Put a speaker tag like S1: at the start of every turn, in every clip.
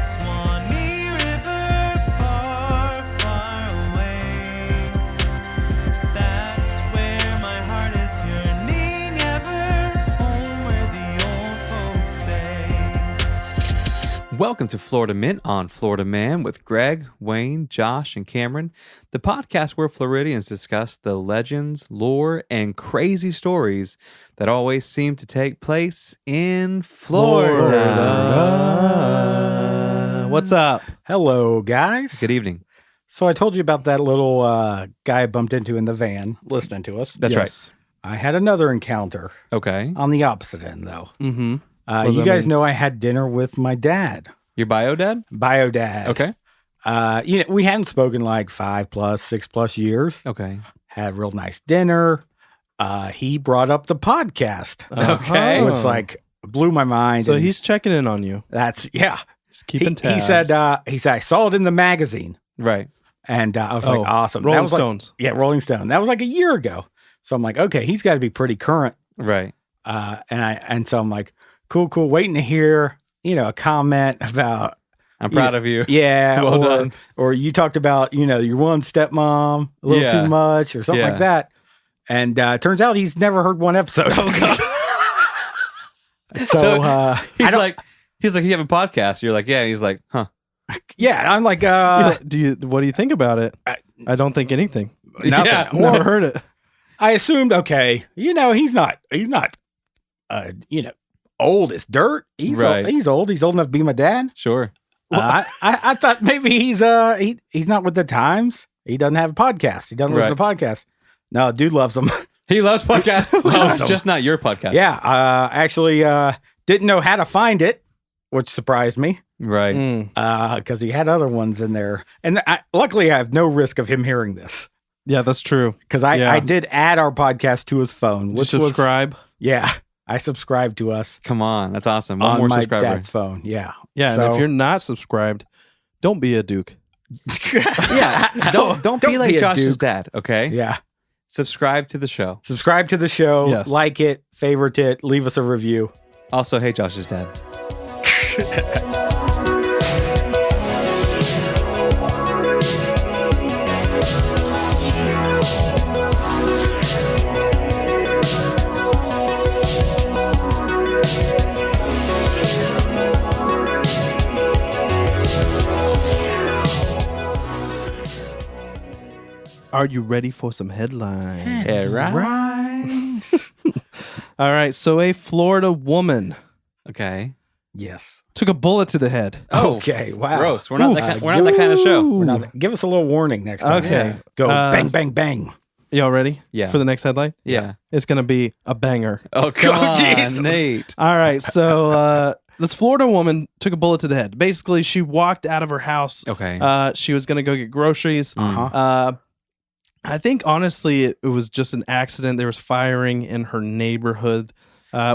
S1: Swanee River, far, far away. That's where my heart is yearning ever, home where the old folks stay.
S2: Welcome to Florida Mint on Florida Man with Greg, Wayne, Josh, and Cameron, the podcast where Floridians discuss the legends, lore, and crazy stories that always seem to take place in Florida.
S3: What's up?
S4: Hello, guys.
S2: Good evening.
S4: So I told you about that little guy I bumped into in the van listening to us.
S2: That's
S3: Yes.
S4: I had another encounter
S2: Okay.
S4: on the opposite end, though.
S3: Mm-hmm.
S4: You guys know I had dinner with my dad,
S2: Your bio dad?
S4: bio dad.
S2: Okay.
S4: We hadn't spoken like 6+ years.
S2: Okay.
S4: Had a real nice dinner. He brought up the podcast,
S2: Okay.
S4: which like blew my mind.
S3: So
S4: and
S3: he's checking in on you.
S4: that's yeah.
S3: He's keeping tabs.
S4: He said I saw it in the magazine,
S2: Right.
S4: and I was like, awesome. That
S3: Rolling
S4: was like-
S3: Stones.
S4: Yeah, Rolling Stone. That was like a year ago. So I'm like, okay, he's got to be pretty current.
S2: Right.
S4: And so I'm like, cool, waiting to hear, a comment about,
S2: I'm proud of you.
S4: yeah,
S2: Well done.
S4: or you talked about, your one stepmom a little
S2: Yeah.
S4: too much or something
S2: Yeah.
S4: like that. And turns out he's never heard one episode. So
S2: He's like, you have a podcast. You're like, yeah. And he's like, huh.
S4: yeah, I'm like,
S3: What do you think about it? I don't think anything.
S4: nothing.
S2: Yeah.
S3: Never heard it.
S4: I assumed, okay, he's not, old as dirt.
S2: Right.
S4: He's old. He's old enough to be my dad.
S2: Sure.
S4: I thought maybe he's not with the times. He doesn't have a podcast. He doesn't listen to podcasts. No, dude loves them.
S2: He loves podcasts. just not your podcast.
S4: Yeah, actually didn't know how to find it, which surprised me
S2: Right.
S3: Mm.
S4: because he had other ones in there. And luckily, I have no risk of him hearing this
S3: Yeah, that's true.
S4: because
S3: Yeah.
S4: I did add our podcast to his phone, which was
S3: Subscribe.
S4: yeah. I subscribed to us
S2: Come on. That's awesome. One
S4: on
S2: more
S4: my
S2: subscriber.
S4: dad's phone. Yeah,
S3: Yeah, and
S4: So-
S3: if you're not subscribed, don't be a Duke.
S2: Yeah. Don't be like
S4: a
S2: Josh's
S4: Duke.
S2: dad. Okay.
S4: Yeah.
S2: Subscribe to the show.
S4: Subscribe to the show,
S3: Yes.
S4: like it, favorite it, leave us a review.
S2: Also, hey, Josh's dad.
S3: Are you ready for some headlines?
S2: Yeah, right.
S3: All right. So a Florida woman
S2: Okay.
S4: Yes.
S3: took a bullet to the head.
S2: Oh,
S4: Okay, wow.
S2: Gross. We're not that kind of show.
S4: We're not, give us a little warning next time.
S3: Okay.
S4: Yeah. Go bang, bang, bang.
S3: Y'all ready?
S2: Yeah.
S3: For the next headline?
S2: Yeah.
S3: It's going to be a banger.
S2: Oh, come on,
S4: Jesus.
S2: Nate.
S3: All right. So this Florida woman took a bullet to the head. Basically, she walked out of her house.
S2: Okay.
S3: She was going to go get groceries.
S4: Uh-huh.
S3: I think, honestly, it was just an accident. There was firing in her neighborhood,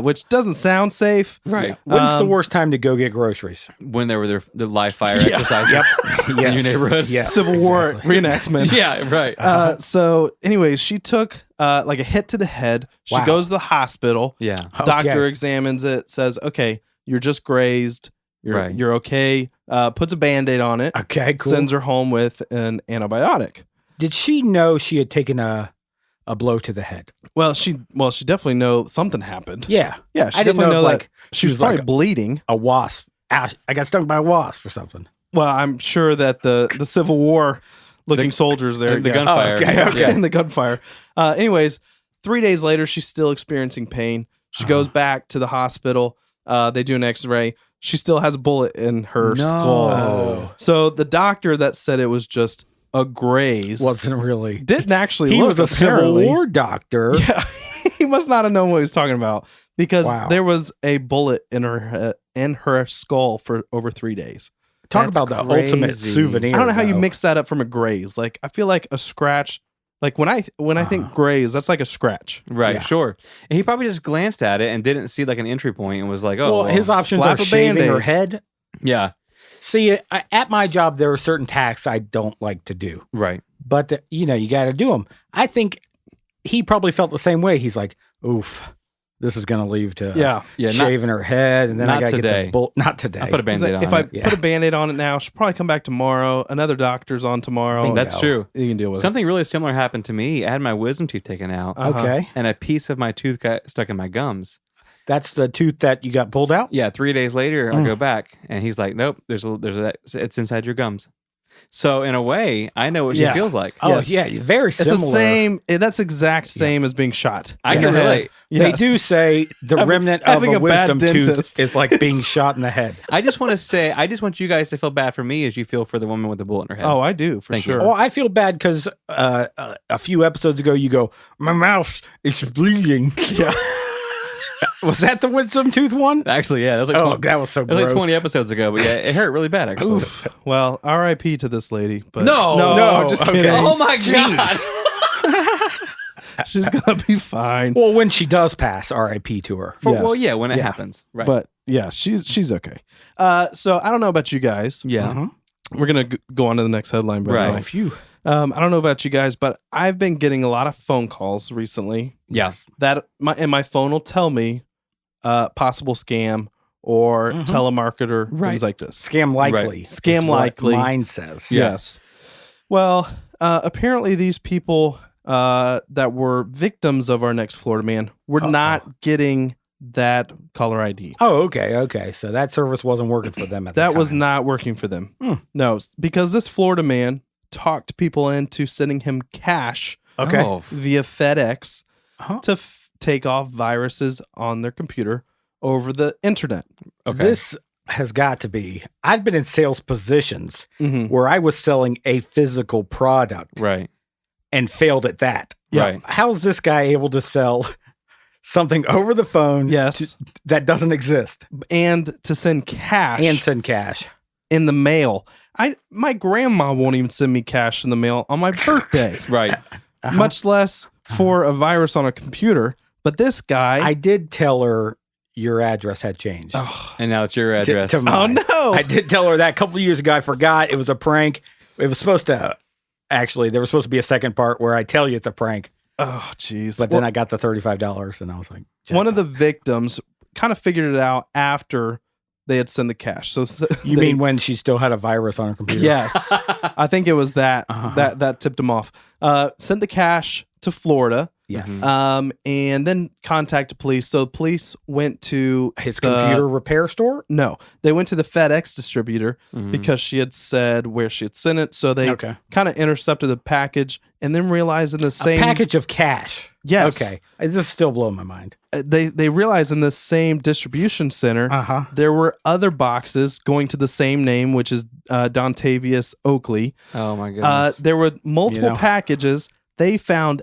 S3: which doesn't sound safe.
S2: Right.
S4: When's the worst time to go get groceries?
S2: When there were the live fire exercises in your neighborhood.
S4: Yes.
S3: Civil War
S4: exactly.
S3: reenactments.
S2: Yeah, right.
S3: So, anyways, she took like a hit to the head. She
S4: Wow.
S3: goes to the hospital.
S2: Yeah.
S3: Doctor
S4: Okay.
S3: examines it, says, okay, you're just grazed.
S2: Right.
S3: You're okay. Puts a Band-Aid on it.
S4: Okay, cool.
S3: Sends her home with an antibiotic.
S4: Did she know she had taken a blow to the head?
S3: Well, she definitely know something happened.
S4: Yeah.
S3: Yeah, she
S4: I didn't
S3: definitely know
S4: if,
S3: that
S4: like,
S3: she was
S4: was
S3: probably
S4: like
S3: bleeding.
S4: a wasp. Ow, I got stung by a wasp or something.
S3: Well, I'm sure that the Civil War looking soldiers there,
S2: The
S3: yeah.
S2: gunfire.
S4: Oh, okay,
S2: Yeah.
S4: okay.
S3: in the gunfire. Anyways, 3 days later, she's still experiencing pain. She goes back to the hospital. They do an X-ray. She still has a bullet in her skull. So the doctor that said it was just a graze
S4: Wasn't really.
S3: didn't actually
S4: He
S3: look,
S4: was a Civil
S3: apparently.
S4: War doctor.
S3: Yeah, he must not have known what he was talking about because
S4: Wow.
S3: there was a bullet in her skull for over 3 days.
S4: Talk
S2: That's
S4: about the ultimate
S2: crazy.
S4: souvenir.
S3: I don't know how you
S4: though.
S3: mix that up from a graze. Like I feel like a scratch. Like when I think graze, that's like a scratch.
S2: Right,
S4: Yeah.
S2: sure. And he probably just glanced at it and didn't see like an entry point and was like, oh,
S4: Well, his options
S3: slap
S4: are
S3: a
S4: shaving
S3: Band-Aid.
S4: her head.
S2: yeah,
S4: See, at my job, there are certain tasks I don't like to do,
S2: right.
S4: but you got to do them. I think he probably felt the same way. He's like, oof, this is going to lead to
S3: Yeah.
S4: shaving her head, and then I
S2: not
S4: got to get
S2: today.
S4: the bull. Not today.
S2: I put a Band-Aid on
S3: If I
S2: it.
S3: put a Band-Aid on it now, she'll probably come back tomorrow. Another doctor's on tomorrow.
S4: Bingo.
S2: That's true.
S3: You can deal with
S2: Something really similar happened to me. I had my wisdom tooth taken out,
S4: Okay,
S2: and a piece of my tooth got stuck in my gums.
S4: that's the tooth that you got pulled out.
S2: Yeah, 3 days later, I go back, and he's like, "Nope, it's inside your gums." So in a way, I know what
S3: Yes.
S2: she feels like.
S4: Oh
S3: Yes.
S4: yeah, very
S3: It's
S4: similar.
S3: the same. That's exact same as being shot.
S2: I
S3: in
S2: can
S3: the head.
S2: relate.
S4: They
S3: Yes.
S4: do say the remnant of
S3: having
S4: a
S3: a bad
S4: wisdom tooth
S3: dentist
S4: is like being shot in the head.
S2: I just want to say, I just want you guys to feel bad for me as you feel for the woman with the bullet in her head.
S3: Oh, I do for
S2: Thank you.
S3: sure.
S4: Well, I feel bad because a few episodes ago you go, my mouth is bleeding.
S3: Yeah.
S4: Was that the wisdom tooth one?
S2: Actually, yeah, that was like,
S4: Oh,
S2: 20,
S4: that was so
S2: it was
S4: gross.
S2: like 20 episodes ago, but yeah, it hurt really bad, actually.
S3: Oof. Well, R.I.P. to this lady. But
S4: No,
S3: just
S4: okay.
S3: kidding.
S2: Oh my God.
S3: She's gonna be fine.
S4: Well, when she does pass, R.I.P. to her.
S3: Yes.
S2: Well, yeah, when it
S4: Yeah.
S2: happens. Right.
S3: But yeah, she's okay. So I don't know about you guys.
S2: yeah.
S4: Mhm.
S3: We're gonna go on to the next headline. By the
S2: Right.
S3: way.
S4: Oh, phew.
S3: I don't know about you guys, but I've been getting a lot of phone calls recently
S2: Yeah.
S3: that my phone will tell me possible scam or telemarketer,
S2: Right.
S3: things like this.
S4: Scam likely.
S3: Scam
S4: is what
S3: likely.
S4: Mine says.
S3: Yes. Well, apparently these people that were victims of our next Florida man were not getting that caller ID.
S4: Oh, okay. Okay. So that service wasn't working for them at the
S3: That
S4: time.
S3: was not working for them.
S4: Hmm.
S3: No, because this Florida man talked people into sending him cash
S4: Okay.
S2: Oh,
S3: via FedEx
S4: Uh-huh.
S3: to take off viruses on their computer over the internet.
S2: okay.
S4: This has got to be. I've been in sales positions
S3: Mm-hmm.
S4: where I was selling a physical product
S2: right.
S4: and failed at that.
S3: Yeah.
S2: Right.
S4: How's this guy able to sell something over the phone
S3: Yes.
S4: that doesn't exist
S3: And to send cash
S4: and send cash?
S3: in the mail. My grandma won't even send me cash in the mail on my birthday,
S2: Right.
S3: much less for a virus on a computer. But this guy,
S4: I did tell her your address had changed.
S2: And now it's your address.
S4: to
S3: oh
S4: mine.
S3: no,
S4: I did tell her that a couple of years ago. I forgot. It was a prank. It was supposed to, actually, there was supposed to be a second part where I tell you it's a prank.
S3: oh jeez.
S4: But then I got the $35 and I was like,
S3: One of the victims kind of figured it out after they had sent the cash. So
S4: You
S3: they-
S4: mean when she still had a virus on her computer?
S3: yes? I think it was that
S4: Uh-huh.
S3: that tipped him off. Sent the cash to Florida.
S4: Yes.
S3: And then contacted police. So police went to
S4: His
S3: the-
S4: computer repair store?
S3: No, they went to the FedEx distributor
S2: Mhm.
S3: because she had said where she had sent it. So they
S4: Okay.
S3: kind of intercepted the package and then realized in the
S4: A
S3: same
S4: package of cash.
S3: Yes.
S4: Okay. This is still blowing my mind.
S3: They realized in the same distribution center
S4: Uh-huh.
S3: there were other boxes going to the same name, which is Dontavius Oakley.
S2: Oh my goodness.
S3: There were multiple
S4: You know.
S3: packages. They found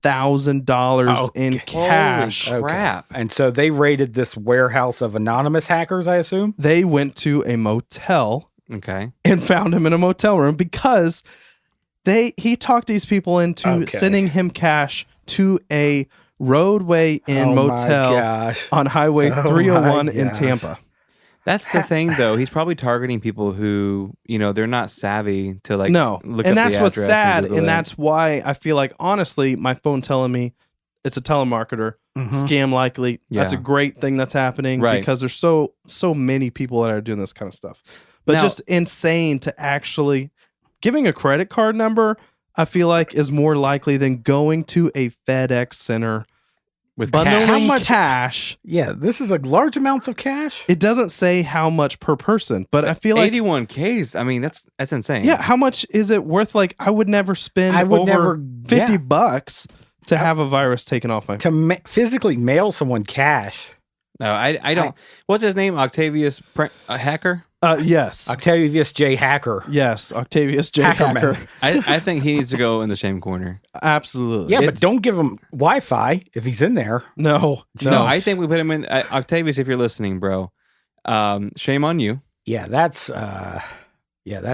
S3: $81,000 in
S4: Okay.
S3: cash.
S2: Holy crap.
S4: And so they raided this warehouse of anonymous hackers, I assume?
S3: They went to a motel
S2: Okay.
S3: and found him in a motel room because he talked these people into
S4: Okay.
S3: sending him cash to a roadway inn
S4: Oh my
S3: motel
S4: gosh.
S3: on Highway
S4: Oh
S3: 301
S4: my
S3: in
S4: gosh.
S3: Tampa.
S2: That's the thing, though. He's probably targeting people who, they're not savvy to look
S3: And
S2: up
S3: that's
S2: the
S3: what's
S2: address
S3: sad.
S2: Google
S3: And
S2: it.
S3: that's why I feel like, honestly, my phone telling me it's a telemarketer, scam likely. That's a
S2: Yeah.
S3: great thing that's happening
S2: Right.
S3: because there's so many people that are doing this kind of stuff. But
S2: Now-
S3: just insane to actually giving a credit card number, I feel like is more likely than going to a FedEx center,
S2: with
S3: bundling
S2: cash.
S4: How much-
S3: cash.
S4: Yeah, this is like large amounts of cash.
S3: It doesn't say how much per person, but I feel like
S2: 81 Ks. I mean, that's insane.
S3: yeah, how much is it worth? Like I would never spend
S4: I would
S3: over
S4: never-
S3: 50
S4: yeah.
S3: bucks to have a virus taken off my
S4: To physically mail someone cash.
S2: No, I don't. What's his name? Octavius Hacker?
S3: Yes.
S4: Octavius J. Hacker.
S3: Yes, Octavius J.
S4: Hackerman.
S3: Hacker.
S2: I think he needs to go in the shame corner.
S3: Absolutely.
S4: Yeah, but don't give him Wi-Fi if he's in there.
S3: No.
S2: No, I think we put him in. Octavius, if you're listening, bro, shame on you.
S4: Yeah, that's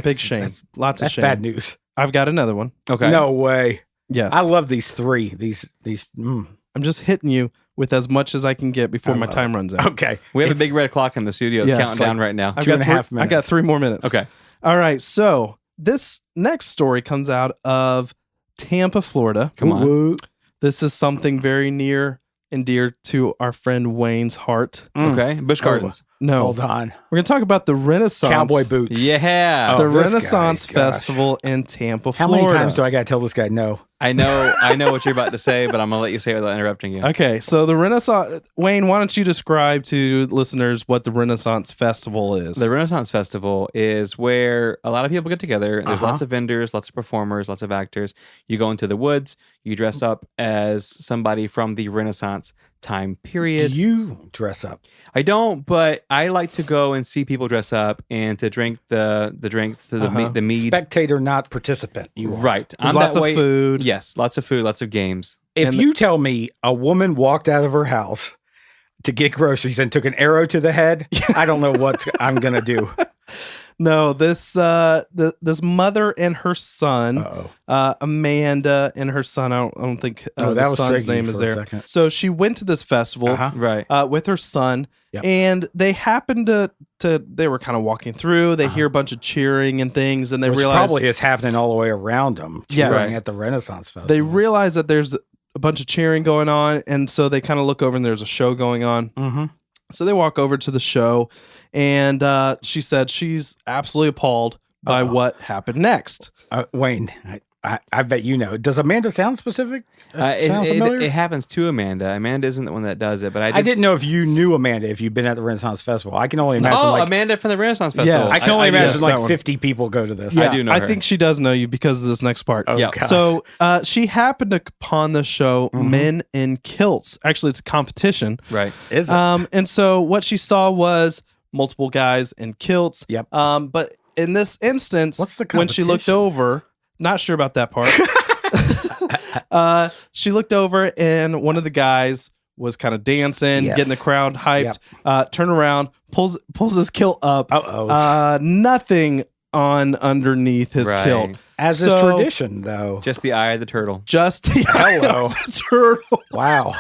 S3: Big shame.
S4: That's,
S3: Lots of
S4: that's
S3: shame.
S4: bad news.
S3: I've got another one.
S2: Okay.
S4: No way.
S3: Yes.
S4: I love these three. These.
S3: I'm just hitting you with as much as I can get before
S4: I
S3: my
S4: love
S3: time runs out.
S4: Okay.
S2: We have a
S4: It's-
S2: big red clock in the studio
S3: Yes.
S2: counting down right now.
S3: I've
S4: Two
S3: got
S4: and a half
S3: I got
S4: minutes.
S3: 3 more minutes.
S2: Okay.
S3: All right. So this next story comes out of Tampa, Florida.
S2: Come on.
S4: Woo-woo.
S3: This is something very near and dear to our friend Wayne's heart.
S2: Okay. Busch Gardens.
S3: No,
S4: Hold on.
S3: we're going to talk about the Renaissance
S4: Cowboy boots.
S2: Yeah.
S3: the
S4: Oh, this
S3: Renaissance
S4: guy, gosh.
S3: Festival in Tampa,
S4: How
S3: Florida.
S4: many times do I got to tell this guy no?
S2: I know what you're about to say, but I'm gonna let you say it without interrupting you.
S3: Okay, so the Renaissance, Wayne, why don't you describe to listeners what the Renaissance Festival is?
S2: The Renaissance Festival is where a lot of people get together. There's
S4: Uh-huh.
S2: lots of vendors, lots of performers, lots of actors. You go into the woods, you dress up as somebody from the Renaissance time
S4: Do
S2: period.
S4: you dress up?
S2: I don't, but I like to go and see people dress up and to drink the drinks, the mead.
S4: Spectator, not participant. You are.
S2: Right.
S3: There's
S2: I'm
S3: lots
S2: that
S3: of
S2: way.
S3: food.
S2: Yes, lots of food, lots of games.
S4: If
S3: And
S4: you tell me a woman walked out of her house to get groceries and took an arrow to the head, I don't know what I'm going to do.
S3: No, this this mother and her son,
S4: Uh-oh.
S3: Amanda and her son. I don't think
S4: Oh,
S3: the
S4: that was
S3: son's
S4: tricky
S3: name is
S4: for a
S3: there.
S4: second.
S3: So she went to this festival
S4: Uh-huh.
S2: Right.
S3: with her son,
S4: Yep.
S3: and they happened to they were kind of walking through. They hear a bunch of cheering and things, and they
S4: Which
S3: realize
S4: probably is happening all the way around them.
S3: Yes.
S4: Cheering at the Renaissance Festival.
S3: they realize that there's a bunch of cheering going on, and so they kind of look over and there's a show going on.
S4: Mm-hmm.
S3: So they walk over to the show, and she said she's absolutely appalled by what happened next.
S4: Wayne, I bet you know. Does Amanda sound specific? Sound familiar?
S2: It happens to Amanda. Amanda isn't the one that does it, but
S4: I didn't know if you knew Amanda if you'd been at the Renaissance Festival. I can only imagine.
S2: Oh,
S4: like,
S2: Amanda from the Renaissance Festival.
S3: Yes.
S4: I can only
S2: I do.
S4: imagine
S3: yes,
S4: like
S3: that one.
S4: 50 people go to this.
S2: I do know
S3: I
S2: her.
S3: think she does know you because of this next part.
S4: Oh,
S2: Yeah.
S4: gosh.
S3: So she happened upon the show Men in Kilts. Actually, it's a competition.
S2: Right.
S4: Is it?
S3: And so what she saw was multiple guys in kilts.
S4: Yep.
S3: But in this instance,
S4: What's the
S3: when she looked
S4: competition?
S3: over, not sure about that part. She looked over and one of the guys was kind of dancing,
S4: Yes.
S3: getting the crowd hyped. Turn around, pulls his kilt up.
S4: Uh-oh.
S3: Nothing on underneath his
S2: Right.
S3: kilt.
S4: As is
S3: so-
S4: tradition, though.
S2: Just the eye of the turtle.
S3: Just the eye
S4: Hello.
S3: of the turtle.
S4: Wow.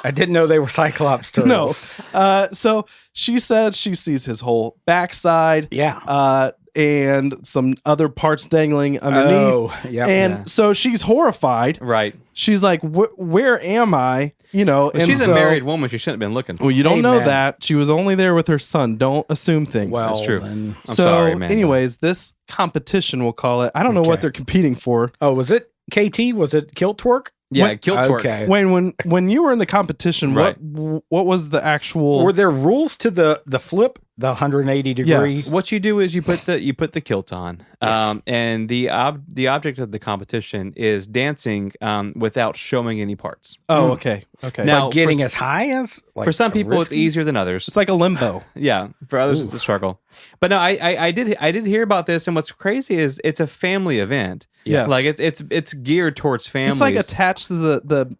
S4: I didn't know they were Cyclops turtles.
S3: No. So she said she sees his whole backside.
S4: Yeah.
S3: And some other parts dangling underneath.
S4: Oh, yeah.
S3: And so she's horrified.
S2: Right.
S3: She's like, "Where am I?" You know,
S2: But
S3: and
S2: she's
S3: so,
S2: a married woman. She shouldn't have been looking.
S3: Well, you don't know
S4: Amen.
S3: that. She was only there with her son. Don't assume things.
S4: Well,
S2: That's true.
S4: then-
S2: I'm
S3: so,
S2: sorry, man.
S3: anyways, this competition, we'll call it. I don't know
S4: Okay.
S3: what they're competing for.
S4: Oh, was it KT? Was it Kilt Twerk?
S2: Yeah,
S3: What-
S2: kilt twerk.
S4: Okay.
S3: Wayne, when you were in the competition,
S2: Right.
S3: what was the actual?
S4: Were there rules to the flip, the 180 degree?
S3: Yes.
S2: What you do is you put the kilt on,
S4: Yes.
S2: and the object of the competition is dancing without showing any parts.
S3: Oh, okay, okay.
S2: Now,
S4: Like getting
S2: for-
S4: as high as? Like,
S2: For some people, it's
S4: risky?
S2: easier than others.
S3: it's like a limbo.
S2: Yeah, for others, it's a struggle. But no, I did hear about this, and what's crazy is it's a family event.
S3: Yes.
S2: Like it's geared towards families.
S3: It's like attached to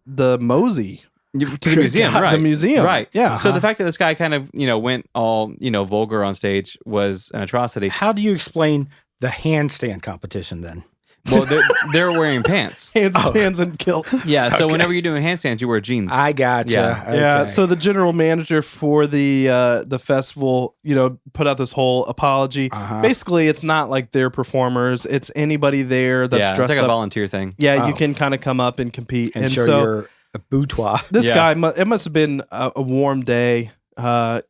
S3: the Mosey.
S2: to the museum,
S3: God,
S2: right?
S3: the museum.
S2: right?
S3: Yeah.
S2: So the fact that this guy kind of went all vulgar on stage was an atrocity.
S4: How do you explain the handstand competition then?
S2: Well, they're wearing pants.
S3: Handstands and kilts.
S2: Yeah, so whenever you're doing handstands, you wear jeans.
S4: I gotcha.
S2: Yeah.
S4: Okay.
S3: Yeah. So the general manager for the festival, put out this whole apology.
S4: Uh-huh.
S3: Basically, it's not like they're performers. It's anybody there that's
S2: yeah, it's
S3: dressed
S2: like a
S3: up.
S2: volunteer thing.
S3: Yeah,
S4: Oh.
S3: you can kind of come up and compete.
S4: and show
S3: so
S4: your boudoir.
S3: this
S2: Yeah.
S3: guy, it must have been a warm day. And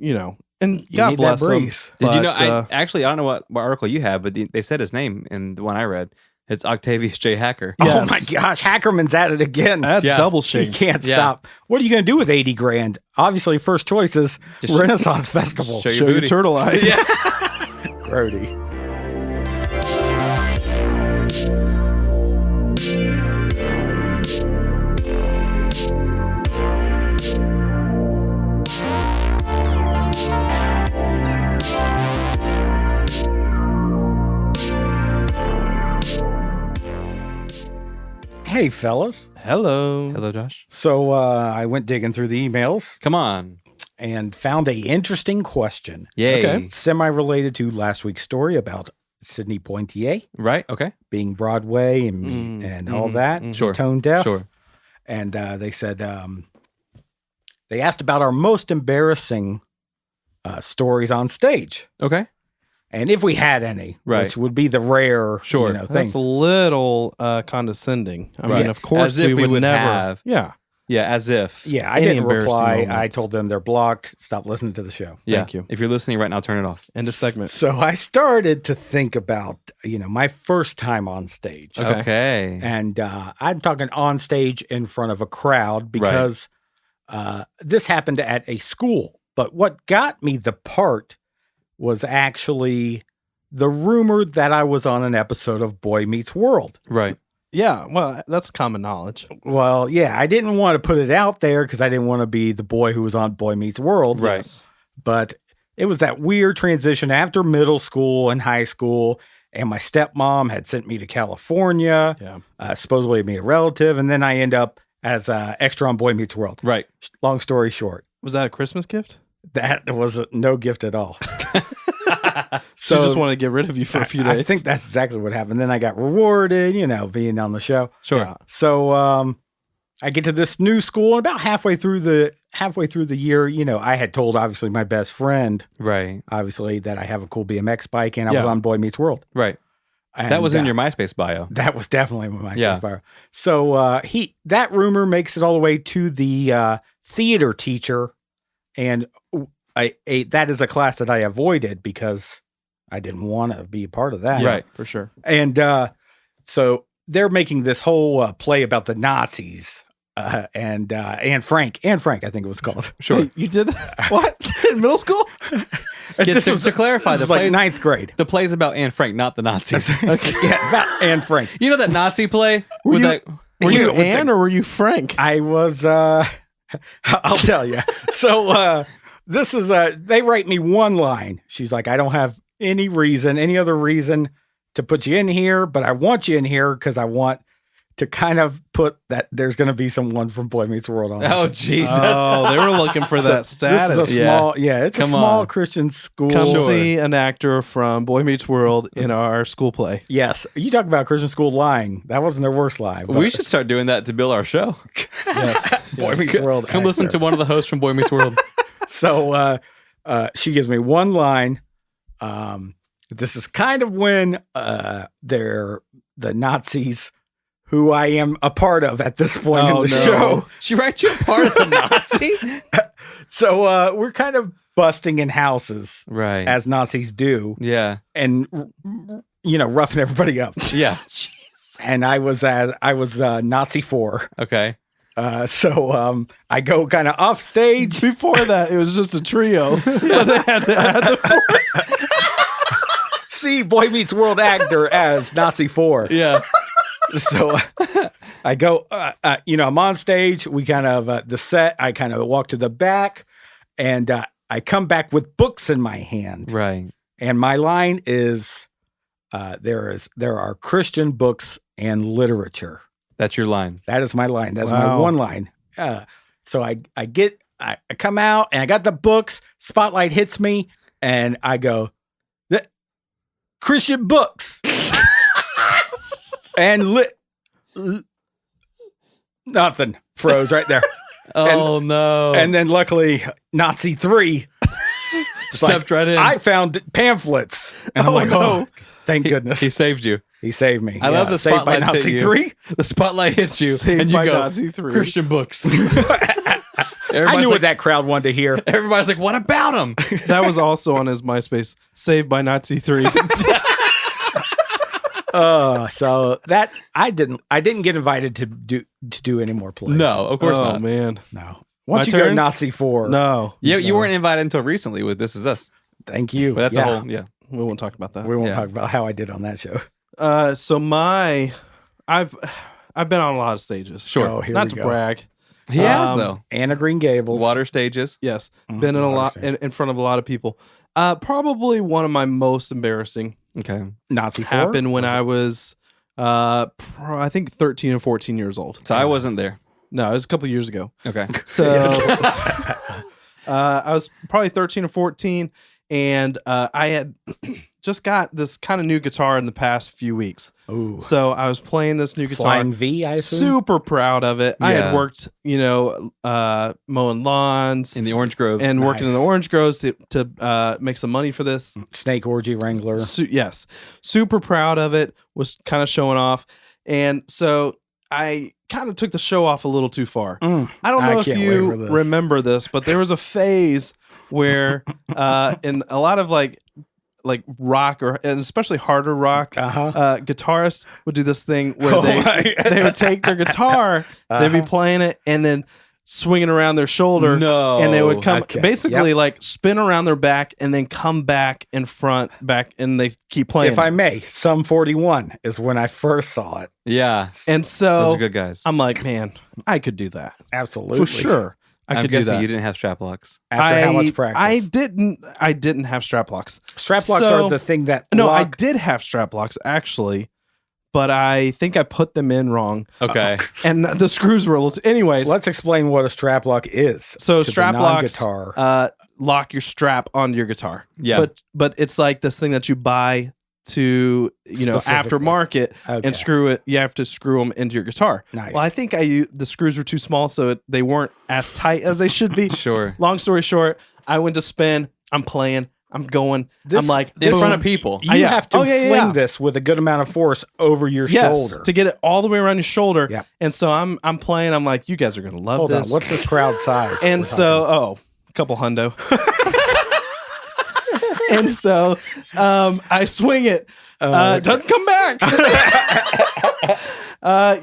S4: You
S3: God
S4: need that
S3: bless him.
S4: breeze.
S2: Did you know?
S3: But,
S2: I don't know what article you have, but they said his name in the one I read. It's Octavius J. Hacker.
S3: Yes.
S4: Oh my gosh, Hackerman's at it again.
S3: that's
S2: Yeah.
S3: double
S4: He
S3: shame.
S4: can't
S2: Yeah.
S4: stop. What are you going to do with 80 grand? Obviously, first choice is
S2: Just
S4: Renaissance Festival.
S2: show
S3: Show your
S2: booty.
S3: turtle eye.
S2: Yeah.
S4: Grody. Hey, fellas.
S3: Hello.
S2: Hello, Josh.
S4: So I went digging through the emails
S2: Come on.
S4: and found a interesting question.
S2: Yay.
S3: Okay.
S4: Semi-related to last week's story about Sidney Poitier
S2: Right. Okay.
S4: being Broadway and all that.
S2: Sure.
S4: Tone deaf.
S2: Sure.
S4: And they said, they asked about our most embarrassing stories on stage.
S2: Okay.
S4: And if we had any,
S2: Right.
S4: which would be the rare
S2: Sure.
S4: thing.
S3: That's a little condescending. I
S2: Right.
S3: mean, of course
S2: As if we would
S3: never.
S2: have.
S3: Yeah.
S2: Yeah, as if.
S4: Yeah, I
S3: Any
S4: didn't
S3: embarrassing
S4: reply. I
S3: moments?
S4: told them they're blocked. Stop listening to the show.
S2: Yeah.
S3: Thank you.
S2: If you're listening right now, turn it off.
S3: End of segment.
S4: So I started to think about, my first time on stage.
S2: Okay.
S4: And I'm talking on stage in front of a crowd because this happened at a school. But what got me the part was actually the rumor that I was on an episode of Boy Meets World.
S2: Right.
S3: Yeah, well, that's common knowledge.
S4: Well, yeah, I didn't want to put it out there because I didn't want to be the boy who was on Boy Meets World.
S2: Right.
S3: Yes.
S4: But it was that weird transition after middle school and high school. And my stepmom had sent me to California,
S3: Yeah.
S4: supposedly to meet a relative. And then I end up as extra on Boy Meets World.
S2: Right.
S4: Long story short,
S3: Was that a Christmas gift?
S4: that was no gift at all.
S3: She just wanted to get rid of you for a few days.
S4: I think that's exactly what happened. Then I got rewarded, being on the show.
S2: Sure.
S3: Yeah.
S4: So I get to this new school, and about halfway through the year, I had told obviously my best friend,
S2: Right.
S4: obviously, that I have a cool BMX bike, and I
S3: Yeah.
S4: was on Boy Meets World.
S2: Right.
S4: And,
S2: That was in your MySpace bio.
S4: That was definitely my
S2: Yeah.
S4: bio. So that rumor makes it all the way to the theater teacher, and that is a class that I avoided because I didn't want to be a part of that.
S2: Right.
S3: For sure.
S4: And so they're making this whole play about the Nazis and Anne Frank, I think it was called.
S2: Sure.
S3: Wait, you did that? What? In middle school?
S2: To clarify,
S4: This
S2: the
S4: was like
S2: play,
S4: ninth grade.
S2: the play's about Anne Frank, not the Nazis.
S4: Yeah, about Anne Frank.
S2: You know that Nazi play?
S3: Were
S2: with
S3: you-
S2: that,
S3: Were you
S4: with the-
S3: Anne or were you Frank?
S4: I was, I'll tell you. So this is, they write me one line. She's like, I don't have any other reason to put you in here, but I want you in here because I want to kind of put that there's going to be someone from Boy Meets World on. the
S2: oh,
S4: show.
S2: Jesus.
S3: Oh, they were looking for that status.
S4: This is a
S2: Yeah.
S4: small, it's
S2: Come
S4: a small
S2: on.
S4: Christian school.
S3: Come
S2: Sure.
S3: see an actor from Boy Meets World in our school play.
S4: Yes. You talk about Christian school lying. That wasn't their worst lie. But
S2: We should start doing that to build our show.
S3: Yes.
S4: Boy Meets World.
S2: Come listen to one of the hosts from Boy Meets World.
S4: So she gives me one line. This is kind of when they're the Nazis, who I am a part of at this point in the show.
S2: She writes you a part of the Nazi?
S4: So we're kind of busting in houses
S2: Right.
S4: as Nazis do,
S2: yeah.
S4: and roughing everybody up.
S2: Yeah.
S4: And I was Nazi 4.
S2: Okay.
S4: So I go kind of off stage.
S3: Before that, it was just a trio. But they had to add the
S4: See Boy Meets World actor as Nazi 4.
S2: Yeah.
S4: So I go, I'm on stage. We kind of, the set, I kind of walk to the back, and I come back with books in my hand.
S2: Right.
S4: And my line is, there are Christian books and literature.
S2: That's your line.
S4: That is my line. That's my
S3: Wow.
S4: one line. So I come out and I got the books, spotlight hits me, and I go, Christian books. And nothing. Froze right there.
S2: Oh, no.
S4: And then luckily, Nazi 3
S2: stepped right in.
S4: I found pamphlets. And I'm like,
S3: no.
S4: thank goodness.
S2: He saved you.
S4: He saved me.
S2: I love the
S4: Saved by
S2: spotlights hit
S4: Nazi
S2: you.
S4: 3.
S2: The spotlight hits you,
S3: Saved
S2: and you
S3: by
S2: go,
S3: Nazi 3.
S2: Christian books.
S4: I
S2: Everybody's
S4: knew
S2: like,
S4: what that crowd wanted to hear.
S2: everybody's like, what about him?
S3: That was also on his MySpace. Saved by Nazi 3.
S4: So that I didn't get invited to do any more plays.
S2: No, of course
S3: Oh,
S2: not.
S3: man.
S4: No. Once
S3: My
S4: you go
S3: turn?
S4: Nazi 4.
S3: No.
S2: You weren't invited until recently with This Is Us.
S4: Thank you.
S2: But that's a whole, yeah.
S3: We won't talk about that.
S4: We won't
S2: Yeah.
S4: talk about how I did on that show.
S3: So I've been on a lot of stages.
S2: Sure.
S4: Oh, here
S3: Not
S4: we
S3: to
S4: go.
S3: brag.
S2: He has,
S3: Um,
S2: though.
S4: Anna Green Gables.
S2: Water stages.
S3: Yes.
S4: Mhm,
S3: Been in a
S4: water
S3: lot
S4: stage.
S3: in front of a lot of people. Probably one of my most embarrassing
S2: Okay.
S4: Nazi 4.
S3: happened when I was I think 13 and 14 years old.
S2: So I wasn't there.
S3: No, it was a couple years ago.
S2: Okay.
S3: So I was probably 13 or 14, and I had just got this kind of new guitar in the past few weeks.
S4: Ooh.
S3: So I was playing this new guitar.
S4: Flying V, I assume.
S3: Super proud of it. I
S2: Yeah.
S3: had worked, mowing lawns
S2: In the orange groves.
S3: and working in the
S4: Nice.
S3: orange groves to make some money for this.
S4: Snake Orgy Wrangler.
S3: Yes. Super proud of it. Was kind of showing off. And so I kind of took the show off a little too far. I don't
S4: I
S3: know if
S4: can't wait
S3: you
S4: for this.
S3: remember this, but there was a phase where in a lot of like rock and especially harder rock guitarists would do this thing where they would take their guitar, they'd be playing it and then swinging around their shoulder, and they would come basically like spin around their back and then come back in front back, and they keep playing.
S4: If I may, Sum 41 is when I first saw it.
S2: Yeah.
S3: And so
S2: Those are good guys.
S3: I'm like, man, I could do that
S4: Absolutely.
S3: for sure. I
S2: I'm
S3: could do
S2: guessing
S3: that.
S2: you didn't have strap locks.
S4: After how much practice?
S3: I didn't have strap locks.
S4: Strap locks
S3: So-
S4: are the thing that
S3: No, I
S4: lock.
S3: did have strap locks actually, but I think I put them in wrong,
S2: Okay.
S3: and the screws were a little. Anyways,
S4: Let's explain what a strap lock is.
S3: so
S4: to the
S3: strap locks
S4: non-guitar.
S3: lock your strap onto your guitar.
S2: Yeah.
S3: but it's like this thing that you buy to
S4: Specifically.
S3: aftermarket
S4: Okay.
S3: and screw it. You have to screw them into your guitar.
S4: Nice.
S3: Well, I think the screws were too small, so they weren't as tight as they should be.
S2: Sure.
S3: Long story short, I went to spin. I'm playing. I'm going. I'm like
S2: In
S3: boom.
S2: front of people.
S4: You
S3: yeah.
S4: have to
S3: Oh, yeah,
S4: fling
S3: yeah.
S4: this with a good amount of force over your
S3: Yes,
S4: shoulder.
S3: to get it all the way around your shoulder.
S4: Yep.
S3: And so I'm playing. I'm like, you guys are gonna love
S4: Hold
S3: this.
S4: on. What's this crowd size?
S3: And
S4: we're
S3: so, a couple hundo. And so, I swing it. Doesn't come back.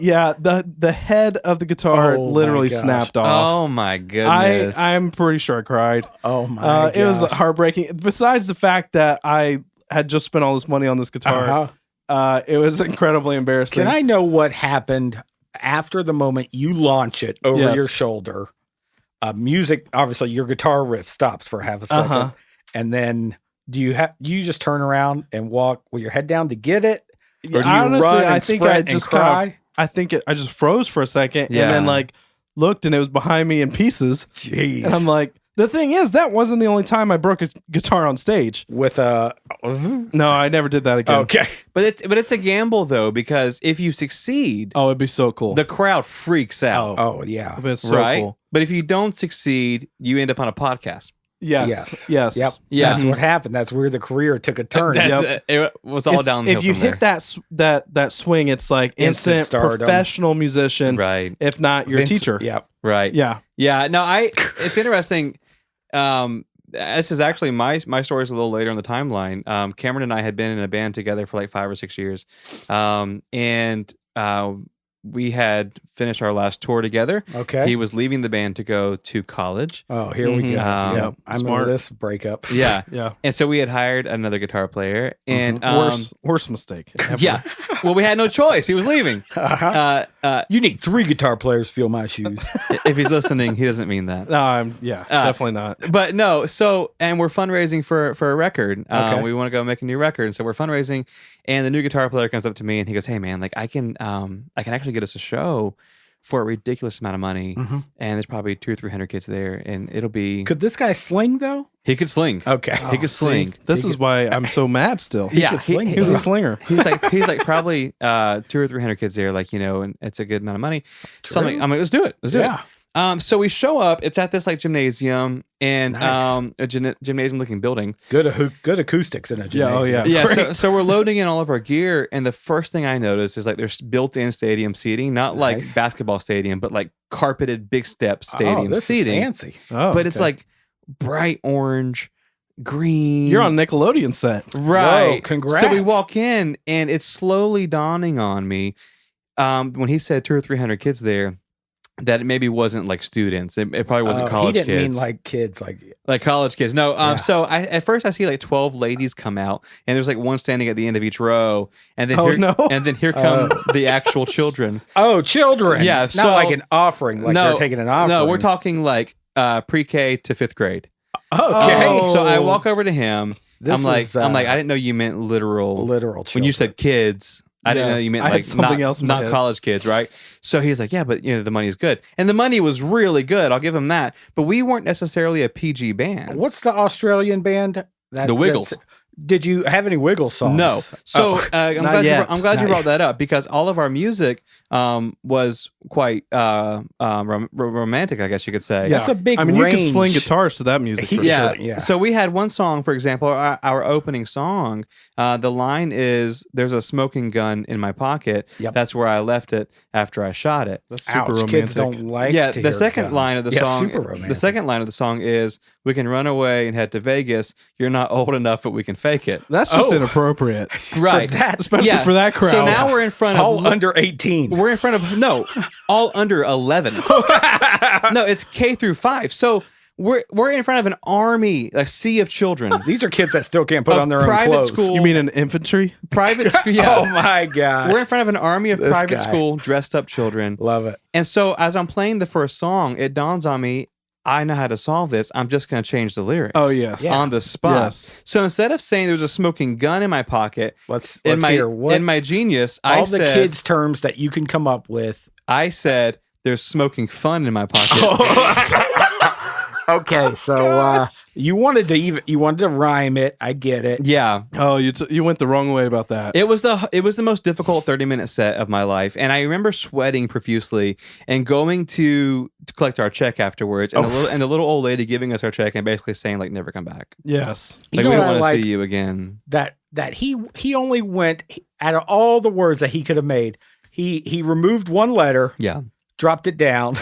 S3: Yeah, the head of the guitar
S4: Oh, my
S3: literally
S4: gosh.
S3: snapped off.
S2: Oh my goodness.
S3: I'm pretty sure I cried.
S4: talking- Oh my!
S3: It was
S4: gosh.
S3: heartbreaking. Besides the fact that I had just spent all this money on this guitar, it was incredibly embarrassing.
S4: Can I know what happened after the moment you launch it over
S3: Yes.
S4: your shoulder? Music, obviously, your guitar riff stops for half a second,
S3: Uh-huh.
S4: and then do you just turn around and walk with your head down to get it? Or do you
S3: Honestly,
S4: run and
S3: I think
S4: sprint
S3: I
S4: and
S3: just
S4: cry?
S3: I just froze for a second
S2: Yeah.
S3: and then like looked and it was behind me in pieces.
S4: Jeez.
S3: And I'm like, the thing is, that wasn't the only time I broke a guitar on stage.
S4: With a
S3: No, I never did that again.
S4: okay.
S2: but it's a gamble though, because if you succeed,
S3: Oh, it'd be so cool.
S2: the crowd freaks out.
S4: Oh yeah.
S3: It'd be so
S2: right?
S3: cool.
S2: But if you don't succeed, you end up on a podcast.
S3: Yes.
S4: Yep.
S2: Yeah.
S4: That's what happened. That's where the career took a turn.
S2: That's, it was all
S3: It's-
S2: downhill
S3: if you
S2: from
S3: hit
S2: there.
S3: that swing, it's like
S4: Instant
S3: instant
S4: stardom.
S3: professional musician,
S2: Right.
S3: if not your
S4: Vince-
S3: teacher.
S4: Yep.
S2: Right.
S3: Yeah.
S2: Yeah. No, it's interesting. This is actually my story is a little later on the timeline. Cameron and I had been in a band together for like 5 or 6 years. And we had finished our last tour together.
S4: Okay.
S2: He was leaving the band to go to college.
S4: Oh, here we go.
S2: Mhm.
S4: Yep. I'm
S3: Smart.
S4: over this breakup.
S2: Yeah.
S3: Yeah.
S2: And so we had hired another guitar player. And
S3: Worst mistake. ever.
S2: yeah. Well, we had no choice. He was leaving.
S4: Uh-huh. You need 3 guitar players to fill my shoes.
S2: If he's listening, he doesn't mean that.
S3: No, definitely not.
S2: But no, and we're fundraising for a record.
S4: Okay.
S2: We want to go make a new record, and so we're fundraising. And the new guitar player comes up to me and he goes, "Hey man, like I can actually get us a show for a ridiculous amount of money,
S4: Mhm.
S2: and there's probably 200 or 300 kids there, and it'll be
S4: Could this guy sling though?
S2: he could sling,
S4: Okay.
S2: he could sling."
S3: This is why I'm so mad still.
S2: Yeah,
S4: could sling.
S3: He was a slinger.
S2: He's like probably 200 or 300 kids there, like and it's a good amount of money. So I'm like, let's do it,
S4: Yeah.
S2: So we show up. It's at this like gymnasium and
S4: Nice.
S2: a gymnasium looking building.
S4: Good acoustics in a
S3: Yeah, oh,
S4: gymnasium.
S3: yeah.
S2: Yeah,
S3: Great.
S2: so we're loading in all of our gear, and the first thing I noticed is like there's built-in stadium seating, not like
S4: Nice.
S2: basketball stadium, but like carpeted big step stadium
S4: Oh, this
S2: seating.
S4: is fancy.
S3: Oh,
S2: But it's
S3: okay.
S2: like bright orange, green.
S3: You're on a Nickelodeon set.
S2: right.
S4: Whoa, congrats.
S2: So we walk in, and it's slowly dawning on me when he said 200 or 300 kids there. That it maybe wasn't like students. It probably wasn't college
S4: He didn't
S2: kids.
S4: mean like kids.
S2: Like college kids. No.
S4: Yeah.
S2: So at first I see like 12 ladies come out, and there's like one standing at the end of each row, and then
S3: Oh, no.
S2: here come the actual children.
S4: Oh, children.
S2: Yeah,
S4: Not
S2: so-
S4: like an offering. Like they're taking an offering.
S2: No, we're talking like pre-K to 5th grade.
S4: Okay.
S3: Oh.
S2: So I walk over to him.
S4: This
S2: I'm like,
S4: is,
S2: I didn't know you meant literal.
S4: literal
S2: When you
S4: children.
S2: said kids, I didn't know
S3: Yes,
S2: you meant
S3: I had
S2: like
S3: something
S2: not,
S3: else in my
S2: not
S3: head.
S2: college kids, right? So he's like, yeah, but the money is good, and the money was really good. I'll give him that. But we weren't necessarily a PG band.
S4: What's the Australian band?
S2: The Wiggles.
S4: Did you have any Wiggle songs?
S2: No. So I'm
S3: Not
S2: glad,
S3: yet.
S2: I'm glad you
S4: Not
S2: brought that up because all of our music was quite romantic, I guess you could say.
S3: Yeah.
S4: That's a big
S3: I mean, you can
S4: range.
S3: sling guitars to that music. For
S2: Yeah.
S3: sure.
S4: Yeah.
S2: So we had one song, for example, our opening song. The line is, "There's a smoking gun in my pocket.
S4: Yep.
S2: That's where I left it after I shot it."
S3: That's super
S4: Ouch,
S3: romantic.
S4: kids don't like
S2: Yeah.
S4: to
S2: The
S4: hear
S2: second
S4: guns.
S2: line of the
S4: Yeah,
S2: song.
S4: super romantic.
S2: The second line of the song is, "We can run away and head to Vegas. You're not old enough, but we can fake it."
S3: That's just
S4: Oh.
S3: inappropriate,
S2: Right.
S4: that,
S3: especially for that crowd.
S2: So now we're in front of
S4: all under 18.
S2: We're in front of all under 11. No, it's K through 5. So we're in front of an army, a sea of children.
S4: These are kids that still can't put
S2: Of
S4: on their own
S2: private
S4: clothes.
S2: school.
S3: You mean an infantry?
S2: Private school, yeah.
S4: Oh my gosh.
S2: We're in front of an army of
S4: This
S2: private
S4: guy.
S2: school dressed up children.
S4: Love it.
S2: And so as I'm playing the first song, it dawns on me, I know how to solve this. I'm just going to change the lyrics.
S3: Oh, yes.
S4: Yeah.
S2: On the spot.
S3: Yes.
S2: So instead of saying there's a smoking gun in my pocket,
S4: Let's
S2: in my
S4: hear what
S2: in my genius,
S4: all
S2: I
S4: the
S2: said,
S4: kids' terms that you can come up with.
S2: I said there's smoking fun in my pocket.
S4: Okay, so you wanted to rhyme it. I get it.
S2: Yeah.
S3: Oh, you went the wrong way about that.
S2: It was the most difficult 30-minute set of my life, and I remember sweating profusely and going to collect our check afterwards, and the little old lady giving us our check and basically saying like, "Never come back.
S3: Yes.
S2: Like,
S4: know
S2: we don't
S4: what I
S2: want to
S4: like?
S2: see you again."
S4: That he only went out of all the words that he could have made. He removed one letter,
S2: Yeah.
S4: dropped it down.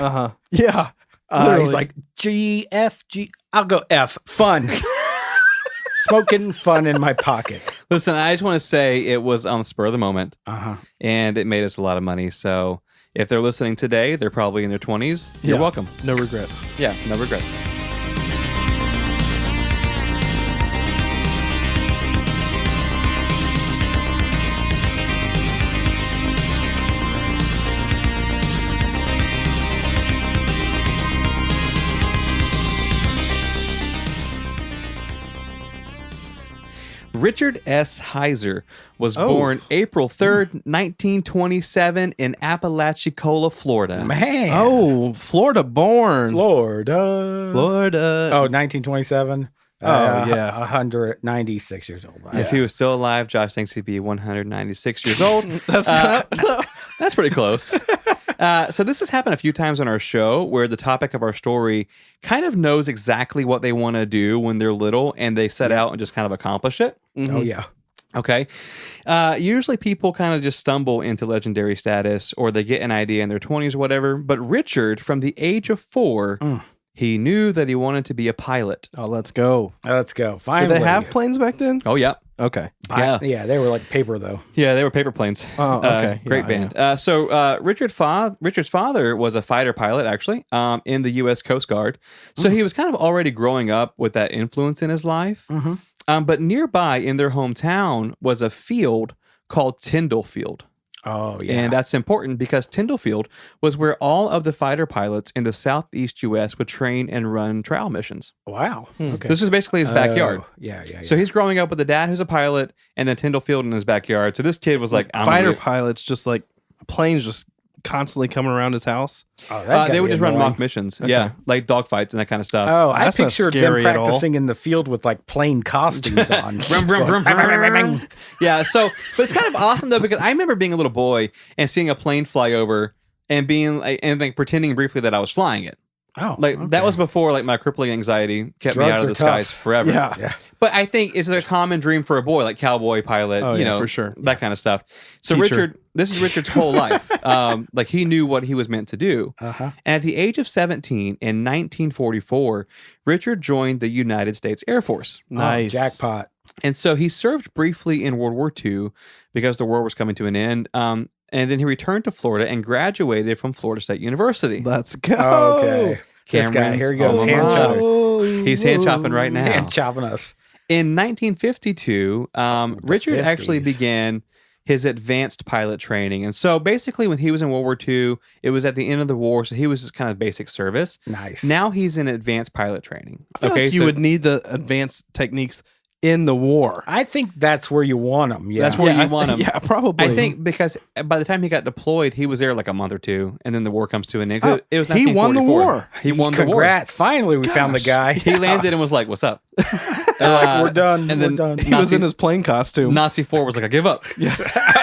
S3: Yeah.
S4: He's
S3: Literally.
S4: like G F G. I'll go F. Fun. Smoking fun in my pocket.
S2: Listen, I just want to say it was on the spur of the moment,
S4: Uh-huh.
S2: and it made us a lot of money. So if they're listening today, they're probably in their 20s. You're
S3: Yeah.
S2: welcome.
S3: No regrets.
S2: Yeah, no regrets. Richard S. Heiser was
S3: Oh.
S2: born April 3rd, 1927 in Apalachicola, Florida.
S4: Man.
S3: Oh, Florida born.
S4: Florida.
S3: Florida.
S4: Oh, 1927.
S3: yeah.
S4: 196 years old.
S2: If he was still alive, Josh thinks he'd be 196 years old.
S3: That's not.
S2: That's pretty close. So this has happened a few times on our show where the topic of our story kind of knows exactly what they want to do when they're little and they set out and just kind of accomplish it.
S4: Oh, yeah.
S2: Okay. Usually people kind of just stumble into legendary status or they get an idea in their 20s or whatever. But Richard, from the age of 4, he knew that he wanted to be a pilot.
S3: Oh, let's go.
S4: Let's go.
S3: Did
S4: Finally.
S3: they have planes back then?
S2: Oh, yeah.
S3: Okay.
S2: Yeah.
S4: They were like paper, though.
S2: Yeah, they were paper planes.
S3: Oh, okay.
S2: Great
S3: Yeah,
S2: band. So Richard's father was a fighter pilot, actually, in the U.S. Coast Guard. So he was kind of already growing up with that influence in his life. But nearby in their hometown was a field called Tyndall Field.
S4: Oh, yeah.
S2: And that's important because Tyndall Field was where all of the fighter pilots in the southeast U.S. would train and run trial missions.
S4: Wow. Okay.
S2: This was basically his backyard.
S4: Oh, yeah.
S2: So he's growing up with a dad who's a pilot and then Tyndall Field in his backyard. So this kid was like, I'm
S3: Fighter
S2: gonna-
S3: pilots, just like planes, just constantly coming around his house.
S4: Oh, that gotta
S2: they would
S4: be
S2: just run
S4: annoying.
S2: mock missions. Yeah, like dogfights and that kind of stuff.
S4: Oh, I
S3: That's not
S4: pictured them
S3: scary at all.
S4: practicing in the field with like plain costumes on.
S2: Vroom, vroom, vroom, vroom. Yeah, so, but it's kind of awesome though, because I remember being a little boy and seeing a plane fly over and being like, and like pretending briefly that I was flying it.
S4: Oh,
S2: Like
S4: okay.
S2: that was before like my crippling anxiety kept me
S4: Drugs
S2: out of
S4: are
S2: the skies
S4: tough.
S2: forever.
S3: Yeah.
S2: But I think it's a common dream for a boy, like cowboy pilot,
S3: Oh,
S2: you
S3: yeah,
S2: know,
S3: for sure.
S2: that kind of stuff. So
S3: Teacher.
S2: this is Richard's whole life. Like he knew what he was meant to do.
S4: Uh-huh.
S2: And at the age of 17 in 1944, Richard joined the United States Air Force.
S3: Nice.
S4: Jackpot.
S2: And so he served briefly in World War II because the war was coming to an end. And then he returned to Florida and graduated from Florida State University.
S3: Let's go.
S4: Okay. This guy,
S2: Cameron's
S4: here he goes.
S2: alma
S4: Hand
S2: mater.
S4: chopping.
S2: He's hand chopping right now.
S4: Hand chopping us.
S2: In 1952, Richard actually
S4: 50s.
S2: began his advanced pilot training. And so basically when he was in World War II, it was at the end of the war. So he was just kind of basic service.
S4: Nice.
S2: Now he's in advanced pilot training.
S3: I feel like you would need the advanced techniques in the war.
S4: I think that's where you want them. Yeah.
S2: That's where you want him.
S3: Yeah, probably.
S2: I think because by the time he got deployed, he was there like a month or two, and then the war comes to an end.
S3: Oh,
S2: It was
S3: he won the
S2: 1944.
S3: war.
S2: He won the war.
S4: Congrats. Finally, we found the guy.
S2: He landed and was like, "What's up?"
S4: They're like, we're done.
S2: and
S4: we're
S2: then
S4: done.
S3: he was in his plane costume.
S2: Nazi 4 was like, "I give up."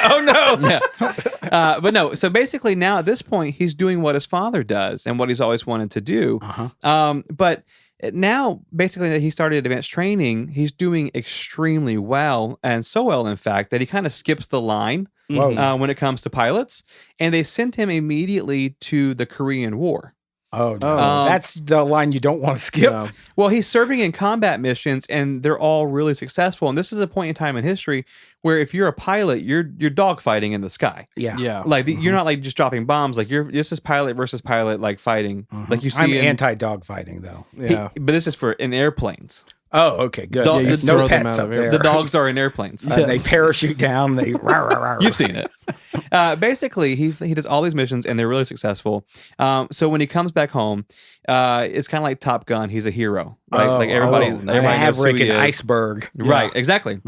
S4: Oh, no.
S2: Yeah. But no, so basically now at this point, he's doing what his father does and what he's always wanted to do. But now, basically, that he started advanced training, he's doing extremely well, and so well, in fact, that he kind of skips the line when it comes to pilots, and they sent him immediately to the Korean War.
S4: Oh, no. That's the line you don't want to skip.
S3: No.
S2: Well, he's serving in combat missions, and they're all really successful. And this is a point in time in history where if you're a pilot, you're dogfighting in the sky.
S4: Yeah.
S3: Yeah.
S2: Like you're not like just dropping bombs. Like this is pilot versus pilot, like fighting. Like you see,
S4: I'm anti-dog fighting, though.
S3: Yeah.
S2: but this is for in airplanes.
S4: Oh, okay, good.
S2: Dog-
S3: you throw
S4: no
S3: them
S4: pets
S3: out
S4: up
S3: of
S4: there.
S2: The dogs are in airplanes.
S3: Yeah.
S4: They parachute down. They rah, rah, rah,
S2: You've seen it. Basically, he does all these missions, and they're really successful. So when he comes back home, it's kind of like Top Gun. He's a hero, right? Like everybody knows who
S4: Maverick
S2: he
S4: and
S2: is.
S4: iceberg.
S2: Right, exactly.